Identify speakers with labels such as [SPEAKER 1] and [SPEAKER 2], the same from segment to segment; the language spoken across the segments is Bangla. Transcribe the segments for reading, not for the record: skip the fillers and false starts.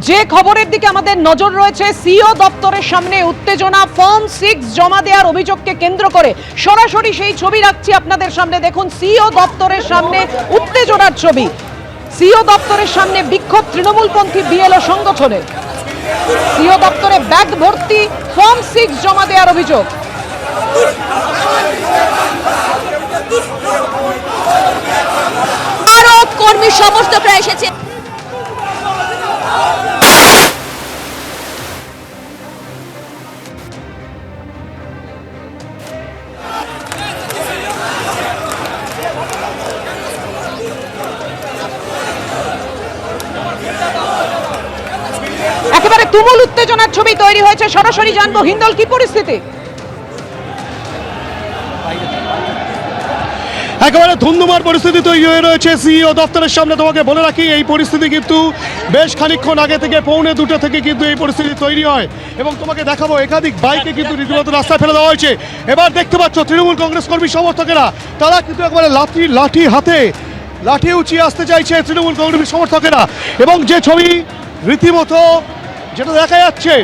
[SPEAKER 1] যে খবরের দিকে আমাদের নজর রয়েছে, সিও দপ্তরের সামনে উত্তেজনা, ফর্ম 6 জমা দেওয়ার অভিযোগকে কেন্দ্র করে সরাসরি সেই ছবি রাখছি আপনাদের সামনে। দেখুন, সিও দপ্তরের সামনে উত্তেজনার ছবি। সিও দপ্তরের সামনে বিক্ষোভ তৃণমূলপন্থী বিএলও সংগঠনের। সিও দপ্তরে ব্যাগ ভর্তি ফর্ম 6 জমা দেওয়ার অভিযোগ।
[SPEAKER 2] আরো কর্মী সমর্থকরা এসেছে।
[SPEAKER 1] একেবারে তুমুল উত্তেজনার ছবি তৈরি হয়েছে। সরাসরি জানবো হিন্দল, কি পরিস্থিতি?
[SPEAKER 3] একেবারে ধুন্ধুমার পরিস্থিতি তৈরি হয়ে রয়েছে সিইও দপ্তরের সামনে। তোমাকে বলে রাখি, এই পরিস্থিতি কিন্তু বেশ খানিকক্ষণ আগে থেকে, পৌনে 2টা থেকে কিন্তু এই পরিস্থিতি তৈরি হয়। এবং তোমাকে দেখাবো, একাধিক বাইকে কিন্তু রীতিমতো রাস্তায় ফেলে দেওয়া হয়েছে। এবার দেখতে পাচ্ছ তৃণমূল কংগ্রেস কর্মী সমর্থকেরা, তারা কিন্তু একবারে লাঠি হাতে লাঠি উঁচিয়ে আসতে চাইছে তৃণমূল কংগ্রেস সমর্থকেরা। এবং যে ছবি রীতিমতো যেটা দেখা যাচ্ছে,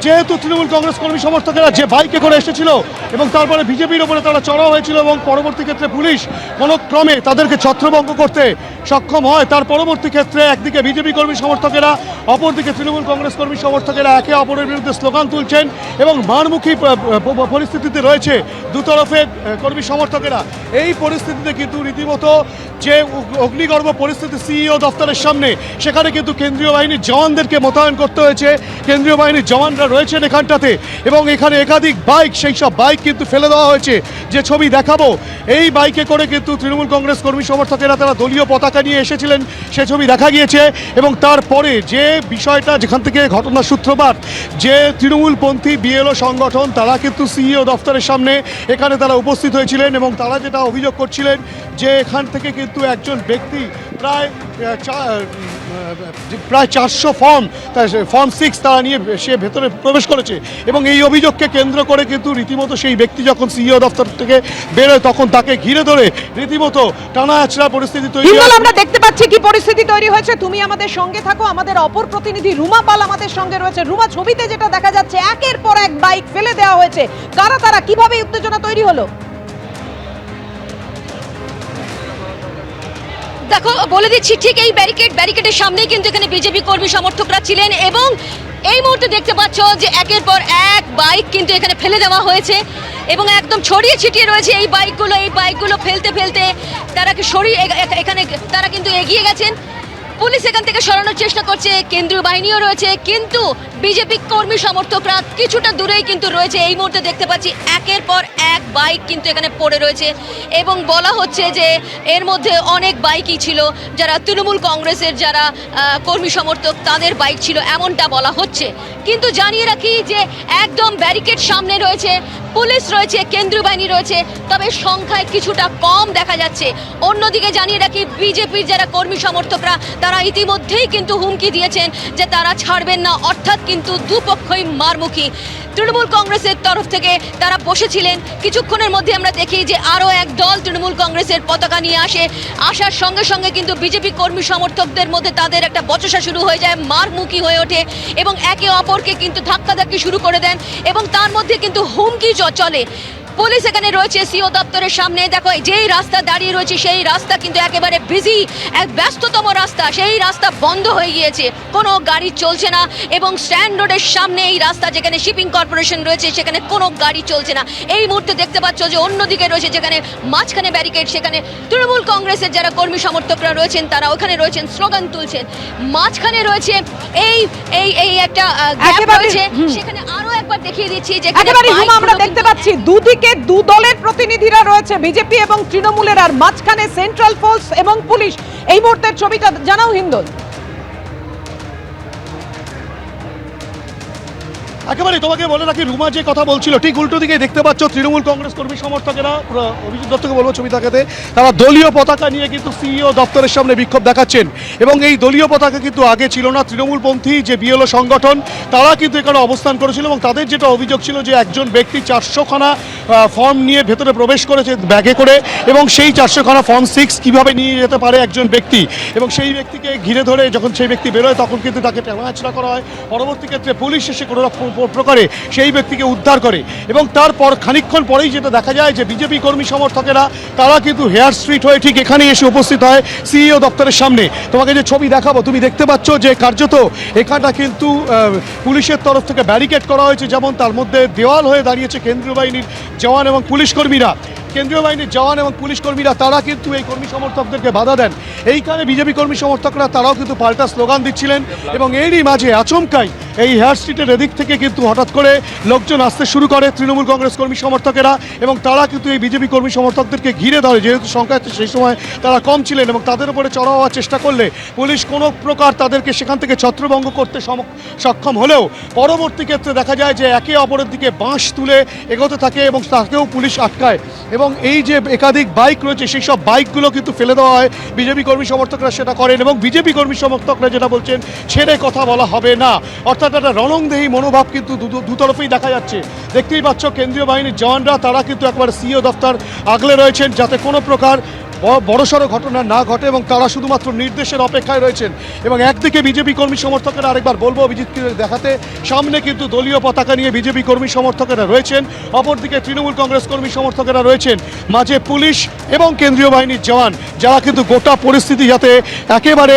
[SPEAKER 3] যেহেতু তৃণমূল কংগ্রেস কর্মী সমর্থকেরা যে বাইকে করে এসেছিল এবং তারপরে বিজেপির ওপরে তারা চড়াও হয়েছিল এবং পরবর্তী ক্ষেত্রে পুলিশ কোনো ক্রমে তাদেরকে ছত্রভঙ্গ করতে সক্ষম হয়, তার পরবর্তী ক্ষেত্রে একদিকে বিজেপি কর্মী সমর্থকেরা, অপরদিকে তৃণমূল কংগ্রেস কর্মী সমর্থকেরা একে অপরের বিরুদ্ধে স্লোগান তুলছেন এবং মারমুখী পরিস্থিতিতে রয়েছে দুতরফের কর্মী সমর্থকেরা। এই পরিস্থিতিতে কিন্তু রীতিমতো যে অগ্নিগর্ভ পরিস্থিতি সিইও দপ্তরের সামনে, সেখানে কিন্তু কেন্দ্রীয় বাহিনীর জওয়ানদেরকে মোতায়েন করতে হয়েছে। কেন্দ্রীয় বাহিনীর জওয়ানরা রয়েছেন এখানটাতে এবং এখানে একাধিক বাইক, সেই সব বাইক কিন্তু ফেলে দেওয়া হয়েছে। যে ছবি দেখাবো, এই বাইকে করে কিন্তু তৃণমূল কংগ্রেস কর্মী সমর্থকেরা তারা দলীয় পতাকা নিয়ে এসেছিলেন, সে ছবি দেখা গিয়েছে। এবং তারপরে যে বিষয়টা, যেখান থেকে ঘটনার সূত্রপাত, যে তৃণমূলপন্থী বিএলও সংগঠন তারা কিন্তু সিইও দপ্তরের সামনে এখানে তারা উপস্থিত হয়েছিলেন এবং তারা যেটা অভিযোগ করছিলেন যে এখান থেকে কিন্তু একজন ব্যক্তি প্রায় 400 ফর্ম 6 তারা নিয়ে সে ভেতরে প্রবেশ করেছে। এবং এই অভিযোগকে কেন্দ্র করে কিন্তু রীতিমতো সেই ব্যক্তি যখন সিইও দপ্তর থেকে বেরোয়, তখন তাকে ঘিরে ধরে রীতিমতো টানা আছড়া পরিস্থিতি তৈরি হয়।
[SPEAKER 1] আমরা দেখতে পাচ্ছি কি পরিস্থিতি তৈরি হয়েছে। তুমি আমাদের সঙ্গে থাকো, আমাদের অপর প্রতিনিধি রুমা পাল আমাদের সঙ্গে রয়েছে। রুমা, ছবিতে যেটা দেখা যাচ্ছে, একের পর এক বাইক ফেলে দেওয়া হয়েছে। কারা তারা, কিভাবে উত্তেজনা তৈরি হলো?
[SPEAKER 2] দেখো, বলে দিচ্ছি, ঠিক এই ব্যারিকেডের সামনেই কিন্তু এখানে বিজেপি কর্মী সমর্থকরা ছিলেন এবং এই মুহূর্তে দেখতে পাচ্ছ যে একের পর এক বাইক কিন্তু এখানে ফেলে দেওয়া হয়েছে এবং একদম ছড়িয়ে ছিটিয়ে রয়েছে এই বাইকগুলো ফেলতে ফেলতে তারা কি এখানে তারা কিন্তু এগিয়ে গেছেন। পুলিশ এখান থেকে সরানোর চেষ্টা করছে, কেন্দ্রীয় বাহিনীও রয়েছে, কিন্তু বিজেপি কর্মী সমর্থকরা কিছুটা দূরেই কিন্তু রয়েছে। এই মুহূর্তে দেখতে পাচ্ছি একের পর এক বাইক কিন্তু এখানে পড়ে রয়েছে এবং বলা হচ্ছে যে এর মধ্যে অনেক বাইকই ছিল যারা তৃণমূল কংগ্রেসের যারা কর্মী সমর্থক, তাদের বাইক ছিল এমনটা বলা হচ্ছে। কিন্তু জানিয়ে রাখি যে একদম ব্যারিকেড সামনে রয়েছে, পুলিশ রয়েছে, কেন্দ্রীয় বাহিনী রয়েছে, তবে সংখ্যায় কিছুটা কম দেখা যাচ্ছে। অন্যদিকে জানিয়ে রাখি, বিজেপির যারা কর্মী সমর্থকরা তারা ইতিমধ্যেই কিন্তু হুমকি দিয়েছেন যে তারা ছাড়বেন না, অর্থাৎ কিন্তু দুপক্ষই মারমুখী। তৃণমূল কংগ্রেসের তরফ থেকে তারা বসেছিলেন, কিছুক্ষণের মধ্যে আমরা দেখি যে আরও এক দল তৃণমূল কংগ্রেসের পতাকা নিয়ে আসার সঙ্গে সঙ্গে কিন্তু বিজেপি কর্মী সমর্থকদের মধ্যে তাদের একটা বচসা শুরু হয়ে যায়, মারমুখী হয়ে ওঠে এবং একে অপরকে কিন্তু ধাক্কাধাক্কি শুরু করে দেন এবং তার মধ্যে কিন্তু হুমকি চলে। পুলিশ এখানে রয়েছে সিও দপ্তরের সামনে। দেখো, যেই রাস্তা দাঁড়িয়ে রয়েছে সেই রাস্তা কিন্তু একেবারে বিজি, এক ব্যস্ততম রাস্তা। সেই রাস্তা বন্ধ হয়ে গিয়েছে, কোনো গাড়ি চলছে না এবং স্ট্যান্ড রোডের সামনে এই রাস্তা, যেখানে শিপিং কর্পোরেশন রয়েছে, সেখানে কোনো গাড়ি চলছে না। এই মুহূর্তে দেখতে পাচ্ছ যে অন্যদিকে রয়েছে, যেখানে মাঝখানে ব্যারিকেড, সেখানে তৃণমূল কংগ্রেসের যারা কর্মী সমর্থকরা রয়েছেন তারা ওখানে রয়েছেন, স্লোগান তুলছেন। মাঝখানে রয়েছে এই একটা গ্যাপ রয়েছে, সেখানে আরো একবার দেখিয়ে দিচ্ছি যে
[SPEAKER 1] আমরা দেখতে পাচ্ছি দুদিকে দু দলের প্রতিনিধিরা রয়েছে, বিজেপি এবং তৃণমূলের, আর মাঝখানে সেন্ট্রাল ফোর্স এবং পুলিশ। এই মুহূর্তের ছবিটা জানাও হিন্দল।
[SPEAKER 3] একেবারে তোমাকে বলে রাখি, রুমা যে কথা বলছিল ঠিক উল্টো দিকে দেখতে পাচ্ছ তৃণমূল কংগ্রেস কর্মী সমর্থকেরা, অভিজিৎ দত্তকে বলবো ছবি দেখাতে, তারা দলীয় পতাকা নিয়ে কিন্তু সিইও দপ্তরের সামনে বিক্ষোভ দেখাচ্ছেন। এবং এই দলীয় পতাকা কিন্তু আগে ছিল না, তৃণমূলপন্থী যে বিএলও সংগঠন তারা কিন্তু এখানে অবস্থান করেছিল এবং তাদের যেটা অভিযোগ ছিল যে একজন ব্যক্তি 400খানা ফর্ম নিয়ে ভেতরে প্রবেশ করেছে ব্যাগে করে, এবং সেই 400খানা ফর্ম 6 কিভাবে নিয়ে যেতে পারে একজন ব্যক্তি, এবং সেই ব্যক্তিকে ঘিরে ধরে যখন সেই ব্যক্তি বেরোয় তখন কিন্তু তাকে টেমাচড়া করা হয়। পরবর্তী ক্ষেত্রে পুলিশ এসে কোনো প্রকারে সেই ব্যক্তিকে উদ্ধার করে, এবং তারপর খানিকক্ষণ পরেই যেটা দেখা যায় যে বিজেপি কর্মী সমর্থকেরা তারা কিন্তু হেয়ার স্ট্রিট হয়ে ঠিক এখানে এসে উপস্থিত হয় সিইও দপ্তরের সামনে। তোমাকে যে ছবি দেখাবো তুমি দেখতে পাচ্ছ যে কার্যত এখানটা কিন্তু পুলিশের তরফ থেকে ব্যারিকেড করা হয়েছে, যেমন তার মধ্যে দেওয়াল হয়ে দাঁড়িয়েছে কেন্দ্রীয় বাহিনীর জওয়ান এবং পুলিশ কর্মীরা। কেন্দ্রীয় বাহিনীর জওয়ান এবং পুলিশ কর্মীরা তারা কিন্তু এই কর্মী সমর্থকদেরকে বাধা দেন। এইখানে বিজেপি কর্মী সমর্থকরা তারাও কিন্তু পাল্টা স্লোগান দিচ্ছিলেন, এবং এরই মাঝে আচমকাই এই হেয়ার স্ট্রিটের এদিক থেকে কিন্তু হঠাৎ করে লোকজন আসতে শুরু করে তৃণমূল কংগ্রেস কর্মী সমর্থকেরা, এবং তারা কিন্তু এই বিজেপি কর্মী সমর্থকদেরকে ঘিরে ধরে, যেহেতু সংখ্যা সেই সময় তারা কম ছিলেন, এবং তাদের উপরে চড়াও হওয়ার চেষ্টা করলে পুলিশ কোনো প্রকার তাদেরকে সেখান থেকে ছত্রভঙ্গ করতে সক্ষম হলেও পরবর্তী ক্ষেত্রে দেখা যায় যে একে অপরের দিকে বাঁশ তুলে এগোতে থাকে এবং তাকেও পুলিশ আটকায়। এবং এই যে একাধিক বাইক রয়েছে সেই সব বাইকগুলো কিন্তু ফেলে দেওয়া হয়, বিজেপি কর্মী সমর্থকরা সেটা করেন, এবং বিজেপি কর্মী সমর্থকরা যেটা বলছেন ছেড়ে কথা বলা হবে না, অর্থাৎ একটা রণংদেহী মনোভাব কিন্তু দুতরফেই দেখা যাচ্ছে। দেখতেই পাচ্ছ কেন্দ্রীয় বাহিনীর জওয়ানরা তারা কিন্তু একবারে সিইও দপ্তর আগলে রয়েছেন যাতে কোনো প্রকার বড়সড় ঘটনা না ঘটে, এবং তারা শুধুমাত্র নির্দেশের অপেক্ষায় রয়েছেন। এবং একদিকে বিজেপি কর্মী সমর্থকেরা, আরেকবার বলবো অভিজিৎকে দেখাতে, সামনে কিন্তু দলীয় পতাকা নিয়ে বিজেপি কর্মী সমর্থকেরা রয়েছেন, অপরদিকে তৃণমূল কংগ্রেস কর্মী সমর্থকেরা রয়েছেন, মাঝে পুলিশ এবং কেন্দ্রীয় বাহিনীর জওয়ান, যারা কিন্তু গোটা পরিস্থিতি যাতে একেবারে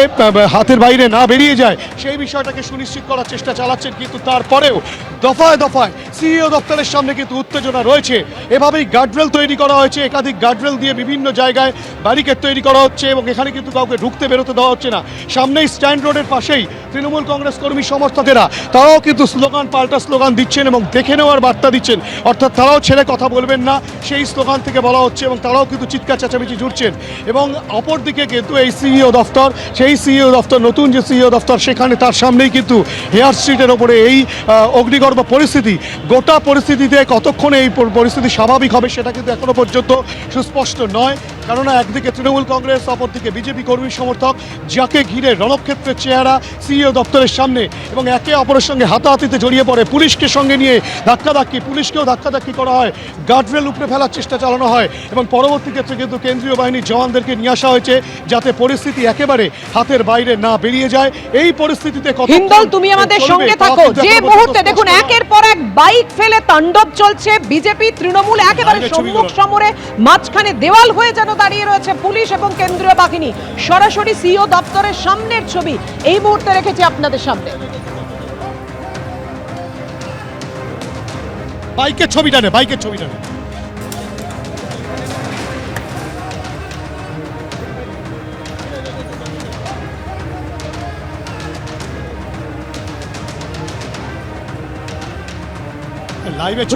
[SPEAKER 3] হাতের বাইরে না বেরিয়ে যায় সেই বিষয়টাকে সুনিশ্চিত করার চেষ্টা চালাচ্ছেন। কিন্তু তারপরেও দফায় দফায় সিইও দপ্তরের সামনে কিন্তু উত্তেজনা রয়েছে। এভাবেই গার্ডরেল তৈরি করা হয়েছে, একাধিক গার্ডরেল দিয়ে বিভিন্ন জায়গায় ব্যারিকেড তৈরি করা হচ্ছে, এবং এখানে কিন্তু কাউকে ঢুকতে বেরোতে দেওয়া হচ্ছে না। সামনেই স্ট্যান্ড রোডের পাশেই তৃণমূল কংগ্রেস কর্মী সমর্থকেরা তারাও কিন্তু স্লোগান পাল্টা স্লোগান দিচ্ছেন এবং দেখে নেওয়ার বার্তা দিচ্ছেন, অর্থাৎ তারাও ছেড়ে কথা বলবেন না সেই স্লোগান থেকে বলা হচ্ছে, এবং তারাও কিন্তু চিৎকার চেঁচামেচি জুড়ছেন। এবং অপরদিকে কিন্তু এই সিইও দফতর, সেই সিইও দফতর, নতুন যে সিইও দফতর, সেখানে তার সামনেই কিন্তু হেয়ার স্ট্রিটের ওপরে এই অগ্নিগর্ভ পরিস্থিতি। গোটা পরিস্থিতিতে কতক্ষণে এই পরিস্থিতি স্বাভাবিক হবে সেটা কিন্তু এখনো পর্যন্ত সুস্পষ্ট নয়, কেননা একদিকে তৃণমূল কংগ্রেস, অপরদিকে বিজেপি কর্মী সমর্থক, যাকে ঘিরে রণক্ষেত্রের চেহারা সিইও দপ্তরের সামনে, এবং একে অপরের সঙ্গে হাতাহাতিতে জড়িয়ে পড়ে, পুলিশকে সঙ্গে নিয়ে ধাক্কাধাক্কি, পুলিশকেও ধাক্কাধাক্কি করা হয়, গার্ডরেল উপরে ফেলার চেষ্টা চালানো হয়, এবং পরবর্তী ক্ষেত্রে কিন্তু কেন্দ্রীয় বাহিনীর জওয়ানদেরকে নিয়ে আসা হয়েছে যাতে পরিস্থিতি একেবারে হাতের বাইরে না বেরিয়ে যায়। এই পরিস্থিতিতে
[SPEAKER 1] হিন্দল তুমি আমাদের সঙ্গে থাকো, যে মুহূর্তে দেখুন একের পর এক বাইক ফেলে তাণ্ডব চলছে বিজেপি তৃণমূল, একেবারে সম্মুখ সমরে মাঝখানে দেওয়াল হয়ে যেন দাঁড়িয়ে রয়েছে পুলিশ এবং কেন্দ্রীয় বাহিনী। সরাসরি সিইও দপ্তরের সামনের ছবি এই মুহূর্তে রেখেছি আপনাদের সামনে।
[SPEAKER 3] বাইকের ছবিটা নে, বাইকের ছবিটা নে।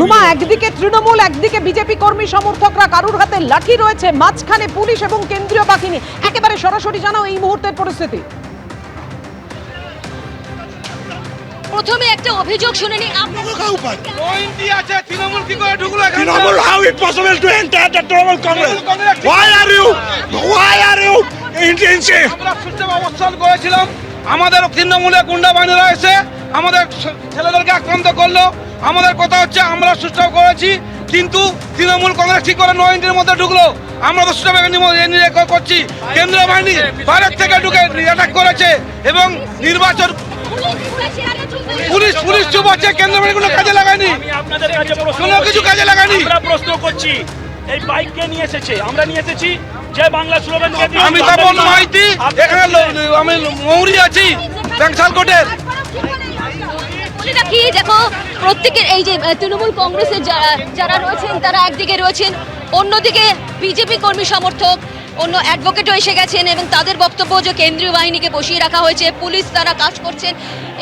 [SPEAKER 1] রুমা, একদিকে তৃণমূল, একদিকে বিজেপি কর্মী সমর্থকরা, কারুর হাতে লাঠি রয়েছে, মাঝখানে পুলিশ এবং কেন্দ্রীয় বাহিনী। একেবারে সরাসরি জানাও এই মুহূর্তের পরিস্থিতি।
[SPEAKER 2] প্রথমে একটা অভিযোগ শুনে নি
[SPEAKER 4] তৃণমূল কি করে ঢুকলো এখানে? Trinamool, how it possible to enter the Trinamool Congress? Why are you আমরা সুষ্ঠু অবস্থান করেছিলাম, আমাদের তৃণমূলের গুন্ডা বাহিনীরা এসে আমাদের ছেলেদেরকে আক্রান্ত করলো। আমাদের কথা হচ্ছে আমরা সুষ্ঠু করেছি, কিন্তু তৃণমূল কংগ্রেস কি করে 9 ইঞ্চির মধ্যে ঢুকলো? আমরা তো সুষ্ঠু করছি, কেন্দ্রীয় বাহিনী বাইরের থেকে ঢুকে অ্যাটাক করেছে, এবং নির্বাচন পুলিশ চুপ আছে, কেন্দ্রীয় বাহিনী কোনো কাজে লাগায়নি, কোনো কিছু কাজে লাগায়নি।
[SPEAKER 5] আমরা প্রশ্ন করছি, এই বাইককে নিয়ে এসেছে, আমরা নিয়ে এসেছি যে বাংলা স্লোগান।
[SPEAKER 4] আমি তপন মাইতি, এখানে আমি মৌরি আছি ব্যাংসালকোটের।
[SPEAKER 2] কি দেখো, প্রত্যেকের এই যে তৃণমূল কংগ্রেসের যারা রয়েছেন তারা একদিকে রয়েছেন, অন্যদিকে বিজেপি কর্মী সমর্থক, অন্য অ্যাডভোকেটও এসে গেছেন, এবং তাদের বক্তব্য যে কেন্দ্রীয় বাহিনীকে বসিয়ে রাখা হয়েছে, পুলিশ তারা কাজ করছেন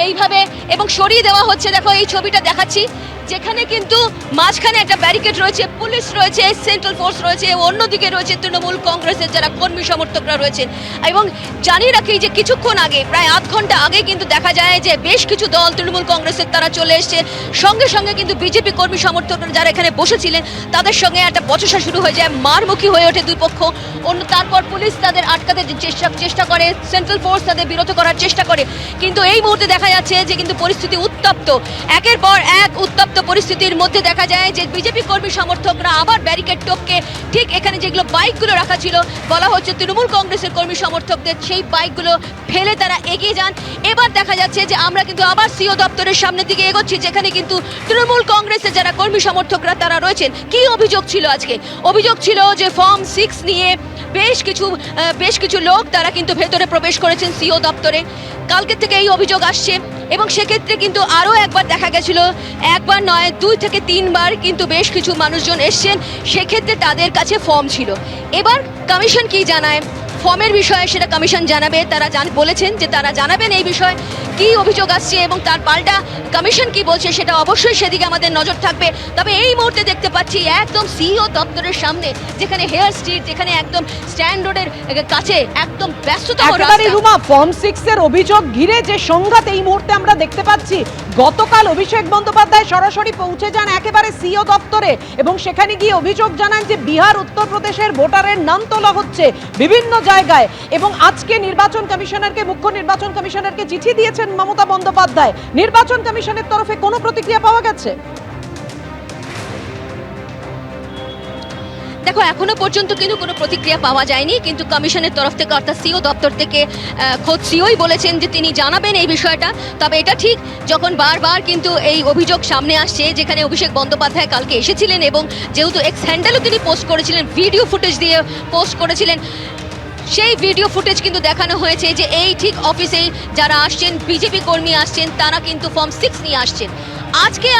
[SPEAKER 2] এইভাবে, এবং সরিয়ে দেওয়া হচ্ছে। দেখো এই ছবিটা দেখাচ্ছি, যেখানে কিন্তু মাঝখানে একটা ব্যারিকেড রয়েছে, পুলিশ রয়েছে, সেন্ট্রাল ফোর্স রয়েছে, অন্যদিকে রয়েছে তৃণমূল কংগ্রেসের যারা কর্মী সমর্থকরা রয়েছেন। এবং জানিয়ে রাখি যে কিছুক্ষণ আগে, প্রায় আধ ঘন্টা আগে কিন্তু দেখা যায় যে বেশ কিছু দল তৃণমূল কংগ্রেসের তারা চলে এসছে, সঙ্গে সঙ্গে কিন্তু বিজেপি কর্মী সমর্থকরা যারা এখানে বসেছিলেন তাদের সঙ্গে একটা বচসা শুরু হয়ে যায়, মারমুখী হয়ে ওঠে দুই পক্ষ। তারপর পুলিশ তাদের আটকাতে চেষ্টা করে, সেন্ট্রাল ফোর্স তাদের বিরত করার চেষ্টা করে, কিন্তু এই মুহূর্তে দেখা যাচ্ছে যে কিন্তু পরিস্থিতি উত্তপ্ত। একের পর এক উত্তপ্ত পরিস্থিতির মধ্যে দেখা যায় যে বিজেপি কর্মী সমর্থকরা আবার ব্যারিকেড টপকে ঠিক এখানে যেগুলো বাইকগুলো রাখা ছিল, বলা হচ্ছে তৃণমূল কংগ্রেসের কর্মী সমর্থকদের, সেই বাইকগুলো ফেলে তারা এগিয়ে যান। এবার দেখা যাচ্ছে যে আমরা কিন্তু আবার সিও দপ্তরের সামনের দিকে এগোচ্ছি, যেখানে কিন্তু তৃণমূল কংগ্রেসের যারা কর্মী সমর্থকরা তারা রয়েছেন। কি অভিযোগ ছিল আজকে? অভিযোগ ছিল যে ফর্ম 6 নিয়ে বেশ কিছু লোক তারা কিন্তু ভেতরে প্রবেশ করেছেন সিও দপ্তরে। কালকে থেকে এই অভিযোগ আসছে এবং সেক্ষেত্রে কিন্তু আরও একবার দেখা গেছিল, একবার নয় 2 থেকে 3 বার কিন্তু বেশ কিছু মানুষজন এসছেন, সেক্ষেত্রে তাদের কাছে ফর্ম ছিল। এবার কমিশন কি জানায় ফর্মের বিষয়ে সেটা কমিশন জানাবে, তারা বলেছেন যে তারা জানাবেন এই বিষয়ে কি অভিযোগ আসছে এবং তার পাল্টা কমিশন কি বলছে সেটা অবশ্যই সেদিকে আমাদের নজর থাকবে। তবে এই মুহূর্তে দেখতে পাচ্ছি একদম সিইও দপ্তরের সামনে, যেখানে হেয়ার স্ট্রিট, যেখানে একদম স্ট্যান্ড রোডের কাছে একদম ব্যস্ততম
[SPEAKER 1] একেবারে
[SPEAKER 2] রাস্তা।
[SPEAKER 1] রুমা, ফর্ম 6 এর অভিযোগ ঘিরে যে সংঘাত এই মুহূর্তে আমরা দেখতে পাচ্ছি, গতকাল অভিষেক বন্দ্যোপাধ্যায় সরাসরি পৌঁছে যান একেবারে সিইও দপ্তরে এবং সেখানে গিয়ে অভিযোগ জানান যে বিহার, উত্তরপ্রদেশের ভোটারের নাম তোলা হচ্ছে বিভিন্ন জায়গায়, এবং আজকে নির্বাচন কমিশনারকে, মুখ্য নির্বাচন কমিশনারকে চিঠি দিয়েছেন মমতা বন্দ্যোপাধ্যায়। নির্বাচন কমিশনের তরফে কোনো প্রতিক্রিয়া পাওয়া গেছে?
[SPEAKER 2] দেখো, এখনো পর্যন্ত কিন্তু কোনো প্রতিক্রিয়া পাওয়া যায়নি, কিন্তু কমিশনের তরফ থেকে অর্থাৎ সিও দপ্তর থেকে খোদ সিওই বলেছেন যে তিনি জানাবেন এই বিষয়টা। তবে এটা ঠিক, যখন বারবার কিন্তু এই অভিযোগ সামনে আসছে, যেখানে অভিষেক বন্দ্যোপাধ্যায় কালকে এসেছিলেন এবং যেহেতু এক্স হ্যান্ডেলও তিনি পোস্ট করেছিলেন, ভিডিও ফুটেজ দিয়ে পোস্ট করেছিলেন, সেই ভিডিও ফুটেজ কিন্তু দেখানো হয়েছে যে এই ঠিক অফিসেই যারা আসছেন, বিজেপি কর্মী আসছেন, তারা কিন্তু ফর্ম 6 নিয়ে আসছেন। আজকে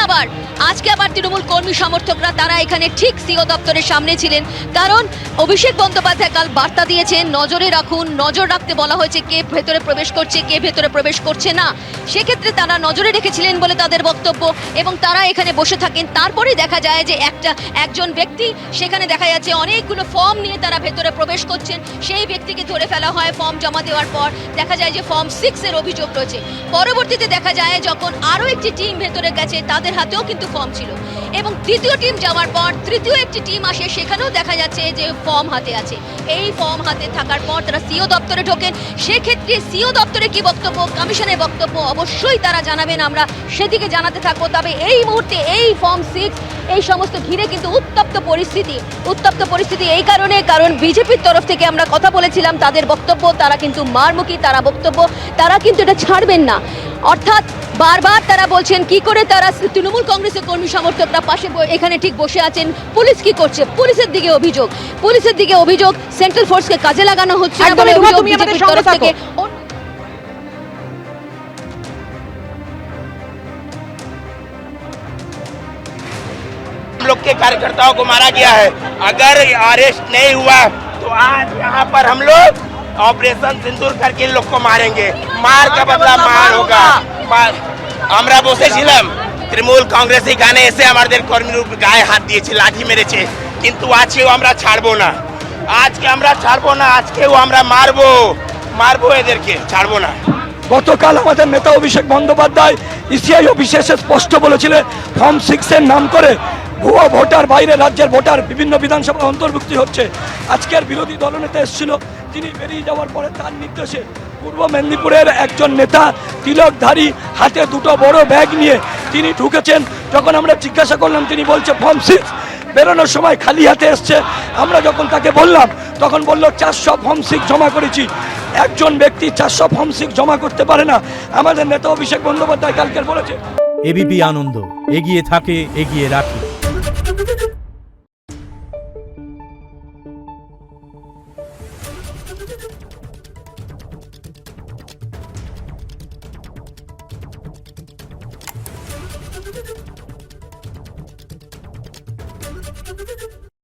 [SPEAKER 2] আবার তৃণমূল কর্মী সমর্থকরা তারা এখানে ঠিক সিও দপ্তরের সামনে ছিলেন, কারণ অভিষেক বন্দ্যোপাধ্যায় কাল বার্তা দিয়েছেন নজরে রাখুন, নজর রাখতে বলা হয়েছে কে ভেতরে প্রবেশ করছে, কে ভেতরে প্রবেশ করছে না। সেক্ষেত্রে তারা নজরে রেখেছিলেন বলে তাদের বক্তব্য, এবং তারা এখানে বসে থাকেন। তারপরে দেখা যায় যে একজন ব্যক্তি, সেখানে দেখা যাচ্ছে অনেকগুলো ফর্ম নিয়ে তারা ভেতরে প্রবেশ করছেন, সেই ব্যক্তিকে ধরে ফেলা হয়। ফর্ম জমা দেওয়ার পর দেখা যায় যে ফর্ম 6 এর অভিযোগ রয়েছে। পরবর্তীতে দেখা যায় যখন আরও একটি টিম ভেতরে গেছে, তাদের হাতেও কিন্তু ফর্ম ছিল, এবং দ্বিতীয় টিম যাওয়ার পর তৃতীয় একটি টিম আসে, সেখানেও দেখা যাচ্ছে যে ফর্ম হাতে আছে। এই ফর্ম হাতে থাকার পর তারা সিও দপ্তরে ঢোকেন। সেক্ষেত্রে সিও দপ্তরে কি বক্তব্য, কমিশনের বক্তব্য অবশ্যই তারা জানাবেন, আমরা সেদিকে জানাতে থাকবো। তবে এই মুহূর্তে এই ফর্ম 6 এই সমস্ত ঘিরে কিন্তু উত্তপ্ত পরিস্থিতি এই কারণ বিজেপির তরফ থেকে আমরা কথা বলেছিলাম, তাদের বক্তব্য, তারা কিন্তু মারমুখী, তারা কিন্তু এটা ছাড়বেন না। অর্থাৎ বারবার তারা বলছেন কি করে তারা, তৃণমূল কংগ্রেসের কর্মী সমর্থকরা পাশে এখানে ঠিক বসে আছেন, পুলিশ কি করছে, পুলিশের দিকে অভিযোগ সেন্ট্রাল ফোর্সকে কাজে লাগানো হচ্ছে না বলে অভিযোগ বিজেপির তরফ থেকে।
[SPEAKER 6] लोग के कार्यकर्ताओं को मारा गया है। अगर अरेस्ट नहीं हुआ तो आज यहाँ पर हम लोग ऑपरेशन सिंदूर करके इन लोग को मारेंगे। मार का बदला मार होगा। আমরা বসেছিলাম তৃণমূল কংগ্রেস এখানে এসে আমাদের কর্মীর উপর গায়ে হাত দিয়েছে, লাঠি মেরেছে, কিন্তু আজকেও আমরা ছাড়বো না। আজকেও আমরা মারবো এদেরকে, ছাড়বো না।
[SPEAKER 7] গতকাল আমাদের নেতা অভিষেক বন্দ্যোপাধ্যায় ইসিআই অফিসে এসে স্পষ্ট বলেছিলেন ফর্ম 6 এর নাম করে ভুয়া ভোটার, বাইরে রাজ্যের ভোটার বিভিন্ন বিধানসভা অন্তর্ভুক্তি হচ্ছে। আজকের বিরোধী দলনেতা এসেছিল, তিনি বেরিয়ে যাওয়ার পরে তার নির্দেশে পূর্ব মেদিনীপুরের একজন নেতা তিলকধারী, হাতে দুটো বড় ব্যাগ নিয়ে তিনি ঢুকেছেন। যখন আমরা জিজ্ঞাসা করলাম, তিনি বলছে ফর্ম 6, বেরোনোর সময় খালি হাতে এসছে। আমরা যখন তাকে বললাম, তখন বলল 400 ফর্ম 6 জমা করেছি। একজন ব্যক্তি 400 ফর্ম 6 জমা করতে পারে না। আমাদের নেতা অভিষেক বন্দ্যোপাধ্যায় কালকে বলেছে।
[SPEAKER 8] এবিপি আনন্দ, এগিয়ে থাকে, এগিয়ে রাখে।